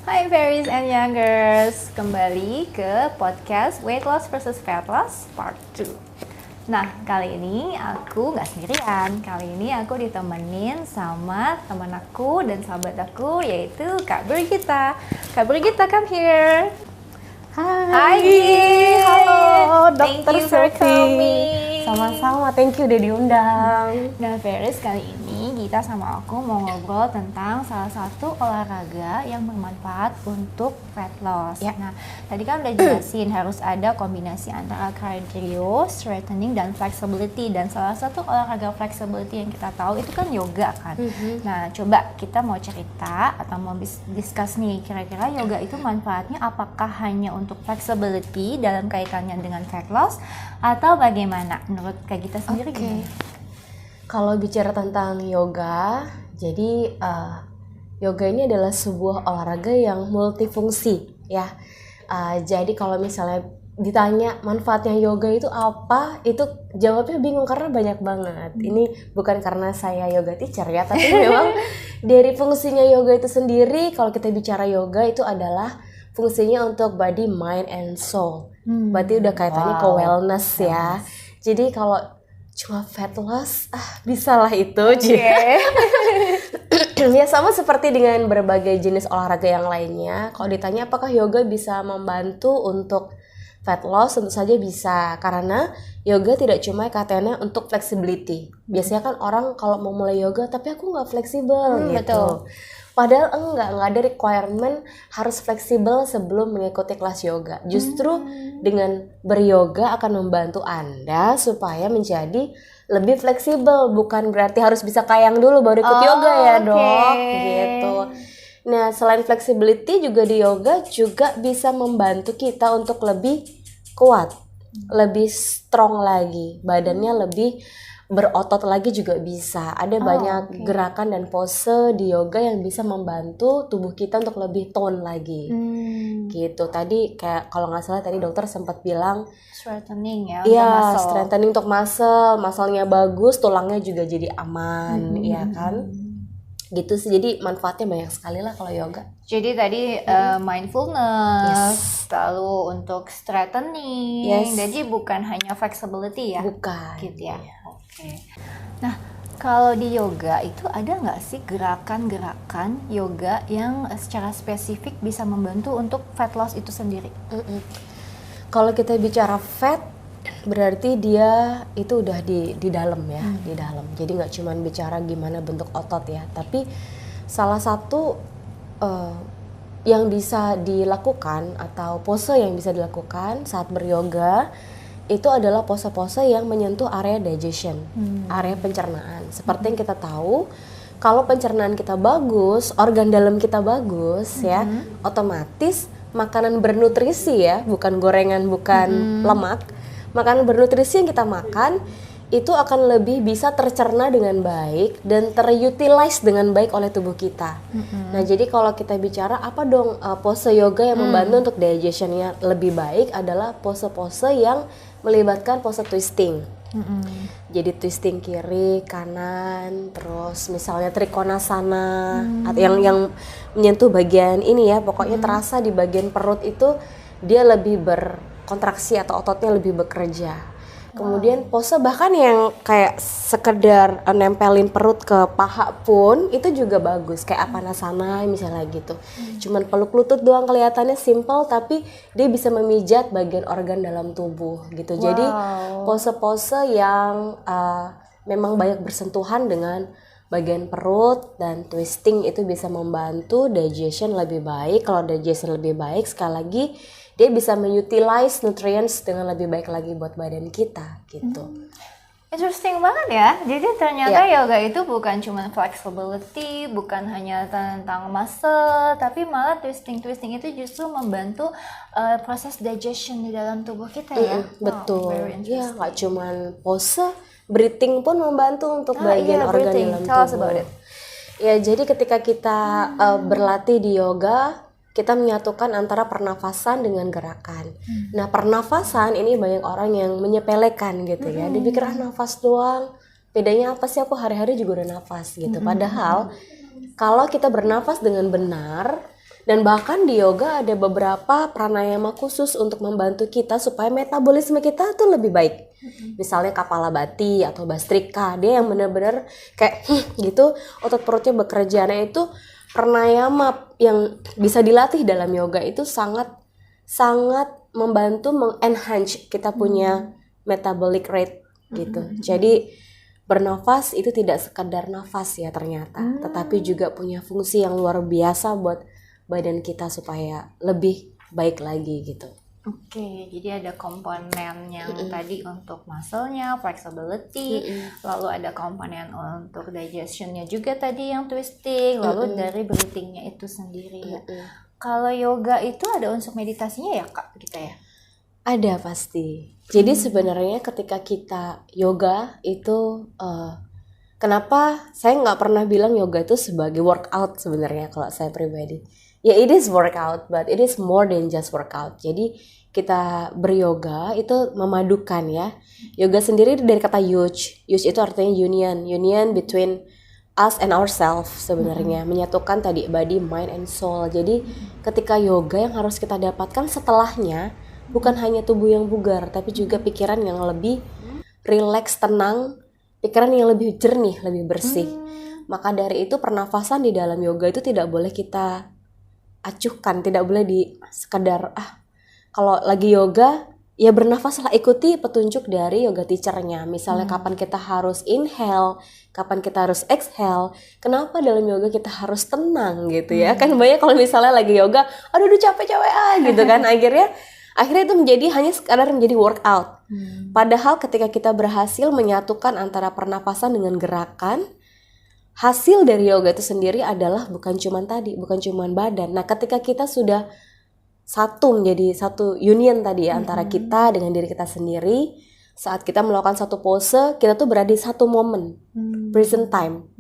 Hai Fairies and Youngers, kembali ke podcast Weight Loss versus Fat Loss Part 2. Nah, kali ini aku nggak sendirian. Kali ini aku ditemenin sama teman aku dan sahabat aku, yaitu Kak Brigita. Kak Brigita, come here. Hai, halo, Dr. Thank you for Sylvie. coming. Sama-sama, thank you udah diundang. Nah, Fairies, kali ini Gita sama aku mau ngobrol tentang salah satu olahraga yang bermanfaat untuk fat loss. Ya. Nah, tadi kan udah jelasin harus ada kombinasi antara cardio, strengthening, dan flexibility. Dan salah satu olahraga flexibility yang kita tahu itu kan yoga kan. Nah, coba kita mau cerita atau mau discuss nih, kira-kira yoga itu manfaatnya apakah hanya untuk flexibility dalam kaitannya dengan fat loss atau bagaimana menurut Kak Gita sendiri? Oke. Gimana? Kalau bicara tentang yoga, jadi yoga ini adalah sebuah olahraga yang multifungsi ya. Jadi kalau misalnya ditanya manfaatnya yoga itu apa, itu jawabnya bingung karena banyak banget. Ini bukan karena saya yoga teacher ya, tapi memang dari fungsinya yoga itu sendiri, kalau kita bicara yoga itu adalah fungsinya untuk body, mind, and soul. Berarti udah kaitannya ke wellness ya. Jadi kalau cuma fat loss, bisa lah itu. Ya sama seperti dengan berbagai jenis olahraga yang lainnya. Kalau ditanya apakah yoga bisa membantu untuk fat loss, tentu saja bisa. Karena yoga tidak cuma katanya untuk flexibility. Biasanya kan orang kalau mau mulai yoga, tapi aku nggak fleksibel gitu. Betul. Padahal enggak ada requirement harus fleksibel sebelum mengikuti kelas yoga. Justru dengan beryoga akan membantu Anda supaya menjadi lebih fleksibel. Bukan berarti harus bisa kayang dulu baru ikut yoga ya dok. Gitu. Nah selain flexibility juga di yoga juga bisa membantu kita untuk lebih kuat, lebih strong lagi, badannya lebih berotot lagi juga bisa. Ada banyak gerakan dan pose di yoga yang bisa membantu tubuh kita untuk lebih tone lagi. Gitu. Tadi kayak kalau nggak salah tadi dokter sempat bilang Strengthening ya, iya, untuk muscle. strengthening untuk muscle-nya bagus, tulangnya juga jadi aman, ya kan? Gitu sih. Jadi manfaatnya banyak sekali lah kalau yoga. Jadi tadi mindfulness, lalu untuk strengthening, jadi bukan hanya flexibility ya? Bukan. Gitu ya. Oke. Nah, kalau di yoga itu ada nggak sih gerakan-gerakan yoga yang secara spesifik bisa membantu untuk fat loss itu sendiri? Kalau kita bicara fat, berarti dia itu udah di dalam ya, di dalam. Jadi nggak cuma bicara gimana bentuk otot ya, tapi salah satu yang bisa dilakukan atau pose yang bisa dilakukan saat beryoga itu adalah pose-pose yang menyentuh area digestion, area pencernaan. Seperti yang kita tahu, kalau pencernaan kita bagus, organ dalam kita bagus ya, otomatis makanan bernutrisi ya, bukan gorengan, bukan lemak. Makanan bernutrisi yang kita makan itu akan lebih bisa tercerna dengan baik dan terutilize dengan baik oleh tubuh kita. Nah, jadi kalau kita bicara apa dong pose yoga yang membantu untuk digestionnya lebih baik adalah pose-pose yang melibatkan pose twisting. Jadi twisting kiri, kanan, terus misalnya trikonasana atau yang menyentuh bagian ini ya, pokoknya terasa di bagian perut itu dia lebih berkontraksi atau ototnya lebih bekerja. Kemudian pose bahkan yang kayak sekedar nempelin perut ke paha pun itu juga bagus, kayak apanasana misalnya gitu. Cuman peluk lutut doang kelihatannya simple, tapi dia bisa memijat bagian organ dalam tubuh gitu. Jadi pose-pose yang memang banyak bersentuhan dengan bagian perut dan twisting itu bisa membantu digestion lebih baik. Kalau digestion lebih baik, sekali lagi dia bisa mengutilize nutrients dengan lebih baik lagi buat badan kita gitu. Interesting banget ya. Jadi ternyata yoga itu bukan cuma flexibility, bukan hanya tentang muscle, tapi malah twisting itu justru membantu proses digestion di dalam tubuh kita ya. Betul. Very interesting. Ya nggak cuma pose, breathing pun membantu untuk bagian organ breathing. dalam Tell us tubuh. about it. Ya jadi ketika kita berlatih di yoga, kita menyatukan antara pernafasan dengan gerakan. Nah, pernafasan ini banyak orang yang menyepelekan gitu ya. Dipikir nafas doang. Bedanya apa sih, aku hari-hari juga udah nafas gitu. Padahal kalau kita bernafas dengan benar Dan bahkan di yoga ada beberapa pranayama khusus untuk membantu kita supaya metabolisme kita tuh lebih baik. Misalnya Kapalabhati atau Bastrika, dia yang benar-benar kayak gitu, otot perutnya bekerja. Nah itu pranayama yang bisa dilatih dalam yoga itu sangat membantu mengenhance kita punya metabolic rate gitu. Jadi bernafas itu tidak sekedar nafas ya ternyata, tetapi juga punya fungsi yang luar biasa buat badan kita supaya lebih baik lagi gitu. Oke, jadi ada komponen yang tadi untuk muscle-nya, flexibility, lalu ada komponen untuk digestion-nya juga tadi yang twisting, lalu dari breathing-nya itu sendiri ya. Kalau yoga itu ada unsur meditasinya ya Kak, kita ya? Ada pasti. Jadi sebenarnya ketika kita yoga itu kenapa saya nggak pernah bilang yoga itu sebagai workout sebenarnya kalau saya pribadi. Ya it is workout, but it is more than just workout. Jadi kita beryoga itu memadukan ya. Yoga sendiri dari kata yuj. Yuj itu artinya union between us and ourselves sebenarnya. Menyatukan tadi body, mind, and soul. Jadi ketika yoga yang harus kita dapatkan setelahnya bukan hanya tubuh yang bugar, tapi juga pikiran yang lebih rileks, tenang, pikiran yang lebih jernih, lebih bersih. Maka dari itu pernafasan di dalam yoga itu tidak boleh kita acuhkan, tidak boleh di sekedar kalau lagi yoga ya bernafaslah, ikuti petunjuk dari yoga teachernya. Misalnya kapan kita harus inhale, kapan kita harus exhale. Kenapa dalam yoga kita harus tenang gitu ya? Kan banyak kalau misalnya lagi yoga, aduh capek gitu kan. Akhirnya itu hanya sekadar menjadi workout. Padahal ketika kita berhasil menyatukan antara pernapasan dengan gerakan, hasil dari yoga itu sendiri adalah bukan cuma badan. Nah, ketika kita sudah satu menjadi satu union tadi ya, antara kita dengan diri kita sendiri, saat kita melakukan satu pose, kita tuh berada di satu momen, present time.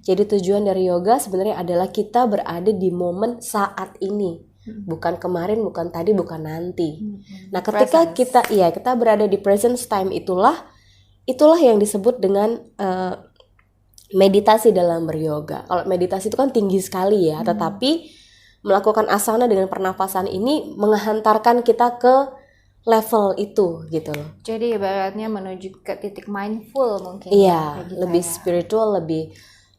Jadi tujuan dari yoga sebenarnya adalah kita berada di momen saat ini, bukan kemarin, bukan tadi, bukan nanti. Nah, ketika kita berada di present time, itulah yang disebut dengan meditasi dalam beryoga. Kalau meditasi itu kan tinggi sekali ya, tetapi melakukan asana dengan pernafasan ini menghantarkan kita ke level itu gitu loh. Jadi ibaratnya menuju ke titik mindful mungkin. Iya, lebih spiritual,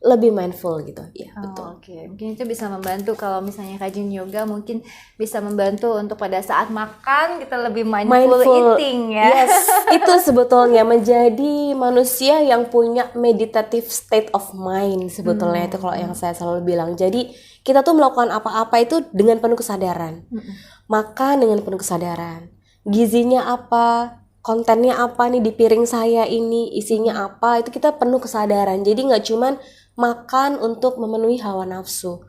lebih mindful gitu. Iya, betul. Oke. Mungkin itu bisa membantu kalau misalnya rajin yoga, mungkin bisa membantu untuk pada saat makan kita lebih mindful eating ya. Yes, itu sebetulnya menjadi manusia yang punya meditative state of mind sebetulnya itu kalau yang saya selalu bilang. Jadi kita tuh melakukan apa-apa itu dengan penuh kesadaran. Makan dengan penuh kesadaran. Gizinya apa, kontennya apa nih di piring saya ini, isinya apa, itu kita penuh kesadaran. Jadi nggak cuman makan untuk memenuhi hawa nafsu.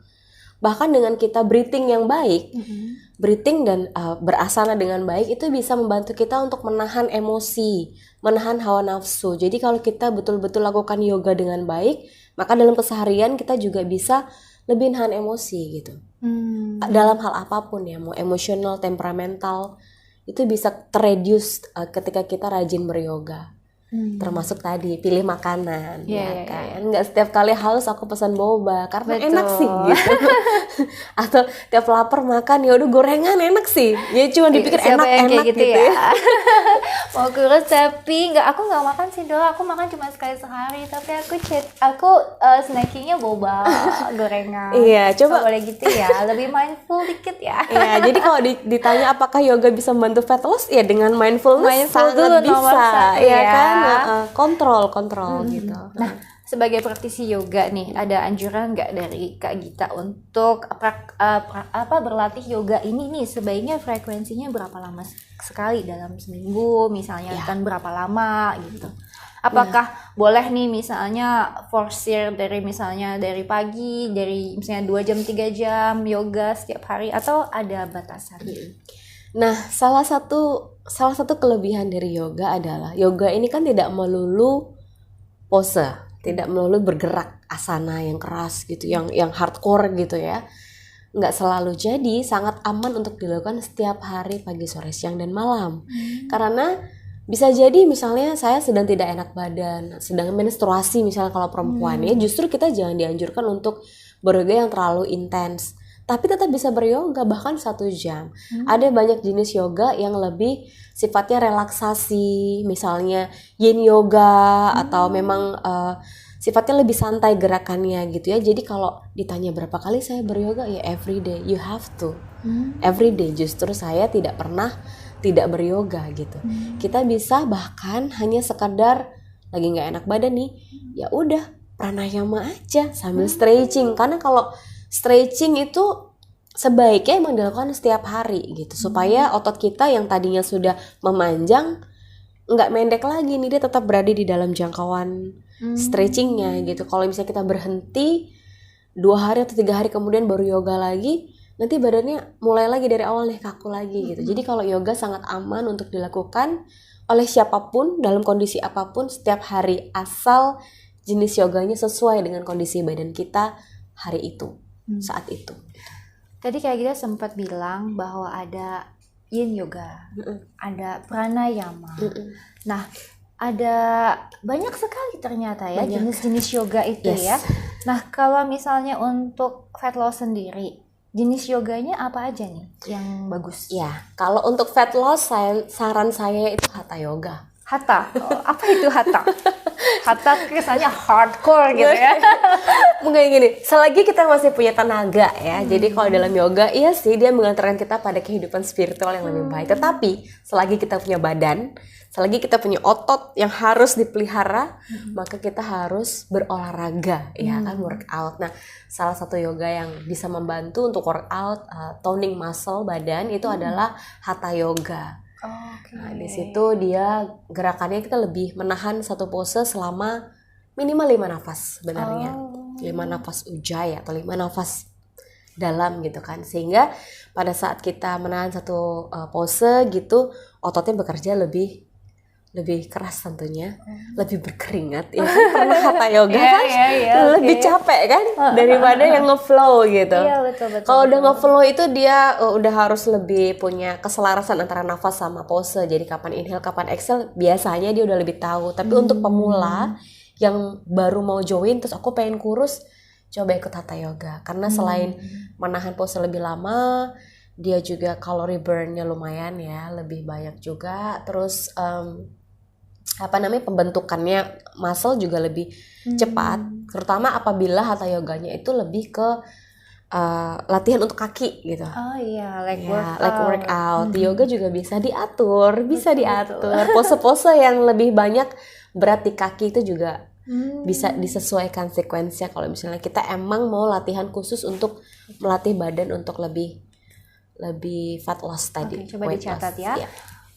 Bahkan dengan kita breathing yang baik, breathing dan berasana dengan baik itu bisa membantu kita untuk menahan emosi, menahan hawa nafsu. Jadi kalau kita betul-betul lakukan yoga dengan baik, maka dalam keseharian kita juga bisa lebih nahan emosi gitu. Dalam hal apapun ya, mau emosional, temperamental, itu bisa terreduce ketika kita rajin beryoga. Termasuk tadi pilih makanan, ya kan? Nggak setiap kali haus aku pesan boba karena enak sih gitu. Atau tiap lapar makan ya udah gorengan enak sih. Ya cuma dipikir enak-enak gitu ya. Mau kurus tapi aku nggak makan sih doang. Aku makan cuma sekali sehari. Tapi aku snackingnya boba, gorengan. Iya, coba boleh gitu ya. Lebih mindful dikit ya. Iya, jadi kalau ditanya apakah yoga bisa membantu fat loss, ya dengan mindfulness sangat bisa, ya kan? Kontrol gitu. Nah, sebagai praktisi yoga nih, ada anjuran nggak dari Kak Gita untuk berlatih yoga ini nih sebaiknya frekuensinya berapa lama sekali dalam seminggu misalnya, kan berapa lama gitu? Apakah boleh nih misalnya forsir dari pagi, dari misalnya 2 jam 3 jam yoga setiap hari, atau ada batasan? Nah, salah satu kelebihan dari yoga adalah yoga ini kan tidak melulu pose, tidak melulu bergerak asana yang keras gitu, yang hardcore gitu ya. Nggak selalu, jadi sangat aman untuk dilakukan setiap hari pagi, sore, siang, dan malam. Karena bisa jadi misalnya saya sedang tidak enak badan, sedang menstruasi misalnya kalau perempuan ya, justru kita jangan dianjurkan untuk beryoga yang terlalu intens. tapi tetap bisa beryoga bahkan 1 jam. Ada banyak jenis yoga yang lebih sifatnya relaksasi, misalnya yin yoga atau memang sifatnya lebih santai gerakannya gitu ya. Jadi kalau ditanya berapa kali saya beryoga, ya every day, you have to. Every day. Justru saya tidak pernah tidak beryoga gitu. Kita bisa bahkan hanya sekadar lagi nggak enak badan nih, ya udah pranayama aja sambil stretching. Karena kalau stretching itu sebaiknya emang dilakukan setiap hari gitu, supaya otot kita yang tadinya sudah memanjang nggak mendek lagi nih, dia tetap berada di dalam jangkauan stretchingnya gitu. Kalau misalnya kita berhenti 2 hari atau 3 hari kemudian baru yoga lagi, nanti badannya mulai lagi dari awal nih, kaku lagi gitu. Jadi kalau yoga sangat aman untuk dilakukan oleh siapapun dalam kondisi apapun setiap hari, asal jenis yoganya sesuai dengan kondisi badan kita hari itu, saat itu. Tadi kayak kita sempat bilang bahwa ada yin yoga, ada pranayama. Nah, ada banyak sekali ternyata ya jenis-jenis yoga itu ya. Nah, kalau misalnya untuk fat loss sendiri, jenis yoganya apa aja nih yang bagus? Ya, kalau untuk fat loss, saran saya itu hatha yoga. Hatha? Apa itu hatha? Hatha kesannya hardcore gitu ya. Mungkin gini, selagi kita masih punya tenaga ya, jadi kalau dalam yoga, iya sih dia mengantarkan kita pada kehidupan spiritual yang lebih baik. Tetapi selagi kita punya badan, selagi kita punya otot yang harus dipelihara, maka kita harus berolahraga, ya kan, workout. Nah, salah satu yoga yang bisa membantu untuk workout, toning muscle badan itu adalah hatha yoga. Nah, di situ dia gerakannya kita lebih menahan satu pose selama minimal 5 nafas sebenarnya. 5 nafas ujjayi atau 5 nafas dalam gitu kan. Sehingga pada saat kita menahan satu pose gitu, ototnya bekerja lebih keras tentunya, lebih berkeringat ya kan, karena hatha yoga kan lebih capek kan daripada yang ngeflow gitu. Betul. Kalau udah ngeflow itu dia udah harus lebih punya keselarasan antara nafas sama pose. Jadi kapan inhale, kapan exhale biasanya dia udah lebih tahu. Tapi untuk pemula yang baru mau join terus aku pengen kurus, coba ikut hatha yoga. Karena selain menahan pose lebih lama, dia juga calorie burn-nya lumayan ya, lebih banyak juga. Terus pembentukannya muscle juga lebih cepat, terutama apabila hatha yoganya itu lebih ke latihan untuk kaki gitu. Leg workout. Yoga juga bisa diatur, pose-pose yang lebih banyak berat di kaki itu juga bisa disesuaikan sekuensinya. Kalau misalnya kita emang mau latihan khusus untuk melatih badan untuk lebih fat loss tadi. Coba dicatat ya.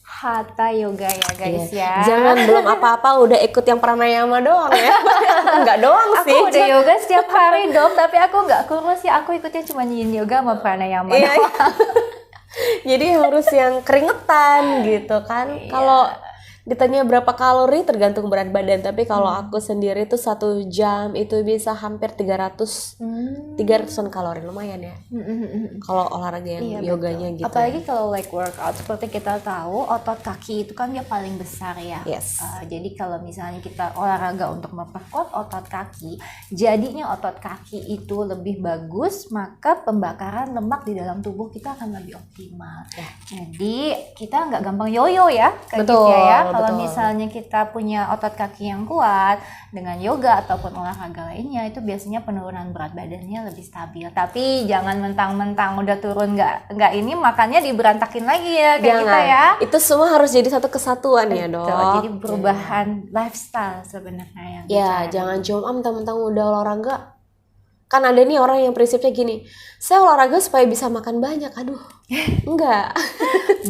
Hatha yoga ya guys ya. Jangan belum apa-apa udah ikut yang pranayama doang ya. Enggak doang sih. Aku udah yoga setiap hari dong, tapi aku nggak kurus ya. Aku ikutnya cuma yin yoga sama pranayama doang. Jadi harus yang keringetan gitu kan. Kalau ditanya berapa kalori tergantung berat badan, tapi kalau aku sendiri tuh 1 jam itu bisa hampir 300-an kalori, lumayan ya. Kalau olahraga yang yoganya gitu. Apalagi kalau leg workout, seperti kita tahu otot kaki itu kan dia paling besar ya. Jadi kalau misalnya kita olahraga untuk memperkuat otot kaki, jadinya otot kaki itu lebih bagus, maka pembakaran lemak di dalam tubuh kita akan lebih optimal. Jadi kita nggak gampang yoyo ya, betul, ya. Kalau misalnya kita punya otot kaki yang kuat dengan yoga ataupun olahraga lainnya, itu biasanya penurunan berat badannya lebih stabil. Tapi jangan mentang-mentang udah turun nggak ini makannya diberantakin lagi ya kayak kita ya. Itu semua harus jadi satu kesatuan ya dok. Jadi perubahan lifestyle sebenarnya yang jangan cuma mentang-mentang udah olahraga. Kan ada nih orang yang prinsipnya gini, saya olahraga supaya bisa makan banyak. Aduh, enggak.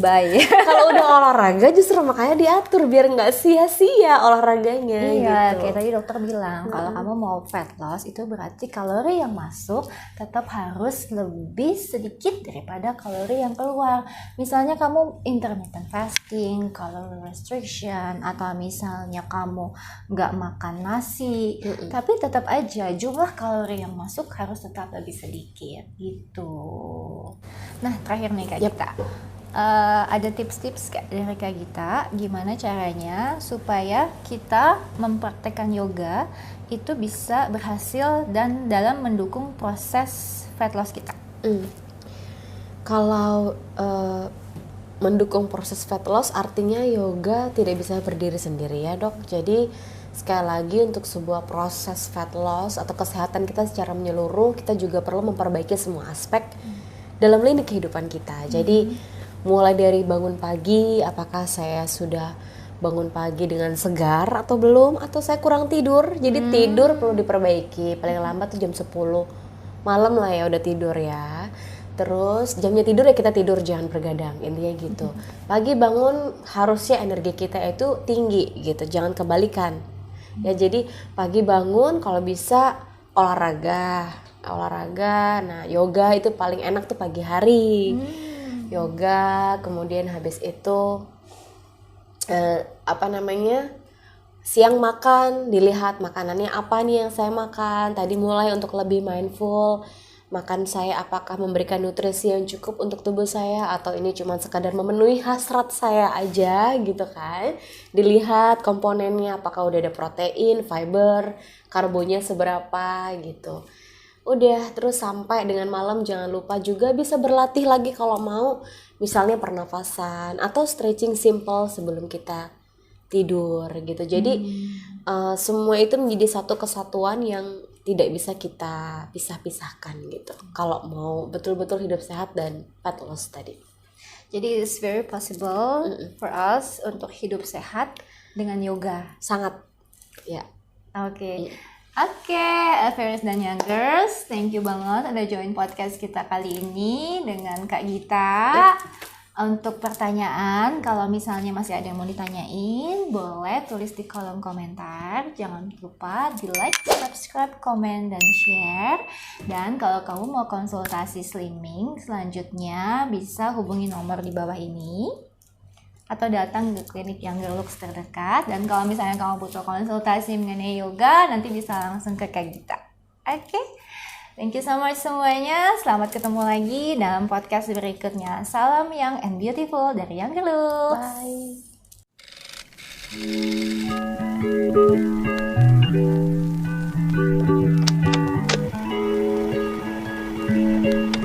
Baik. Kalau udah olahraga justru makanya diatur biar nggak sia-sia olahraganya. Gitu. Kayak tadi dokter bilang, kalau kamu mau fat loss itu berarti kalori yang masuk tetap harus lebih sedikit daripada kalori yang keluar. Misalnya kamu intermittent fasting, calorie restriction, atau misalnya kamu nggak makan nasi, tapi tetap aja jumlah kalori yang masuk harus tetap lebih sedikit gitu. Nah, terakhir nih Kak Gita, ada tips-tips dari Kak Gita gimana caranya supaya kita mempraktekkan yoga itu bisa berhasil dan dalam mendukung proses fat loss kita? Kalau mendukung proses fat loss artinya yoga tidak bisa berdiri sendiri ya dok. Jadi sekali lagi untuk sebuah proses fat loss atau kesehatan kita secara menyeluruh, kita juga perlu memperbaiki semua aspek dalam lini kehidupan kita. Jadi mulai dari bangun pagi, apakah saya sudah bangun pagi dengan segar atau belum, atau saya kurang tidur. Jadi tidur perlu diperbaiki, paling lambat tuh jam 10 malam lah ya udah tidur ya. Terus jamnya tidur ya kita tidur, jangan bergadang, intinya gitu. Pagi bangun harusnya energi kita itu tinggi gitu, jangan kebalikan. Ya jadi pagi bangun kalau bisa olahraga. Nah yoga itu paling enak tuh pagi hari. Yoga, kemudian habis itu siang makan, dilihat makanannya apa nih yang saya makan. Tadi mulai untuk lebih mindful, makan saya apakah memberikan nutrisi yang cukup untuk tubuh saya atau ini cuma sekadar memenuhi hasrat saya aja gitu kan. Dilihat komponennya apakah udah ada protein, fiber, karbonya seberapa gitu. Udah, terus sampai dengan malam jangan lupa juga bisa berlatih lagi kalau mau, misalnya pernafasan atau stretching simple sebelum kita tidur gitu. Jadi semua itu menjadi satu kesatuan yang tidak bisa kita pisah-pisahkan gitu. Kalau mau betul-betul hidup sehat dan fat loss tadi. Jadi it's very possible for us untuk hidup sehat dengan yoga. Sangat, ya. Oke, Fairies dan Youngers, thank you banget udah join podcast kita kali ini dengan Kak Gita. Untuk pertanyaan, kalau misalnya masih ada yang mau ditanyain, boleh tulis di kolom komentar. Jangan lupa di like, subscribe, komen, dan share. Dan kalau kamu mau konsultasi slimming selanjutnya, bisa hubungi nomor di bawah ini atau datang ke klinik Youngerlux terdekat. Dan kalau misalnya kamu butuh konsultasi mengenai yoga, nanti bisa langsung ke Kak Gita. Oke? Thank you so much semuanya. Selamat ketemu lagi dalam podcast berikutnya. Salam young and beautiful dari Youngerlux. Bye.